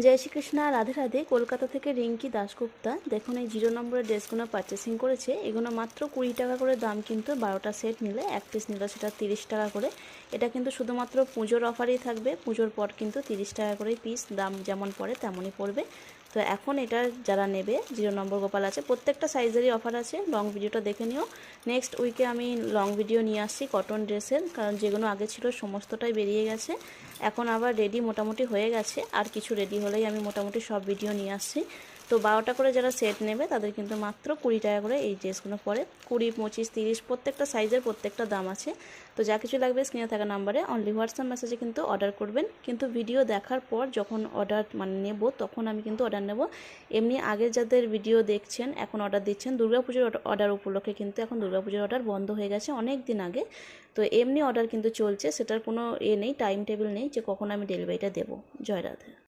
জয় শ্রীকৃষ্ণ, রাধে রাধে। কলকাতা থেকে রিঙ্কি দাশগুপ্তা। দেখুন এই 0 নম্বরের ড্রেসগুলো পারচেসিং করেছে। এগুলো মাত্র 20 টাকা করে দাম, কিন্তু 12টা সেট নিলে এক পিস নিলে সেটা 30 টাকা করে। এটা কিন্তু শুধুমাত্র পুজোর অফারেই থাকবে। পুজোর পর কিন্তু 30 টাকা করে পিস, দাম যেমন পড়ে তেমনই পড়বে। তো এখন এটা যারা নেবে, 0 নম্বর গোপাল আছে, প্রত্যেকটা সাইজেরই অফার আছে। লং ভিডিওটা দেখে নিও। নেক্সট উইকে আমি লং ভিডিও নিয়ে আসছি কটন ড্রেসের, কারণ যেগুলো আগে ছিল সমস্তটাই বেরিয়ে গেছে। এখন আবার রেডি মোটামুটি হয়ে গেছে, আর কিছু রেডি হলেই আমি মোটামুটি সব ভিডিও নিয়ে আসছি। তো 12টা করে যারা সেট নেবে তাদের কিন্তু মাত্র 20 টাকা করে এই ড্রেসগুলো পড়ে। 20, 25, 30 প্রত্যেকটা সাইজের প্রত্যেকটা দাম আছে। তো যা কিছু লাগবে স্ক্রিনে থাকা নাম্বারে অনলি হোয়াটসঅ্যাপ মেসেজে কিন্তু অর্ডার করবেন। কিন্তু ভিডিও দেখার পর যখন অর্ডার নেব, তখন আমি কিন্তু অর্ডার নেব। এমনি আগে যাদের ভিডিও দেখছেন এখন অর্ডার দিচ্ছেন, দুর্গাপুজোর অর্ডার উপলক্ষে কিন্তু এখন দুর্গাপুজোর অর্ডার বন্ধ হয়ে গেছে অনেক দিন আগে। তো এমনি অর্ডার কিন্তু চলছে, সেটার কোনো নেই, টাইম টেবিল নেই যে কখন আমি ডেলিভারিটা দেবো। জয় রাধে।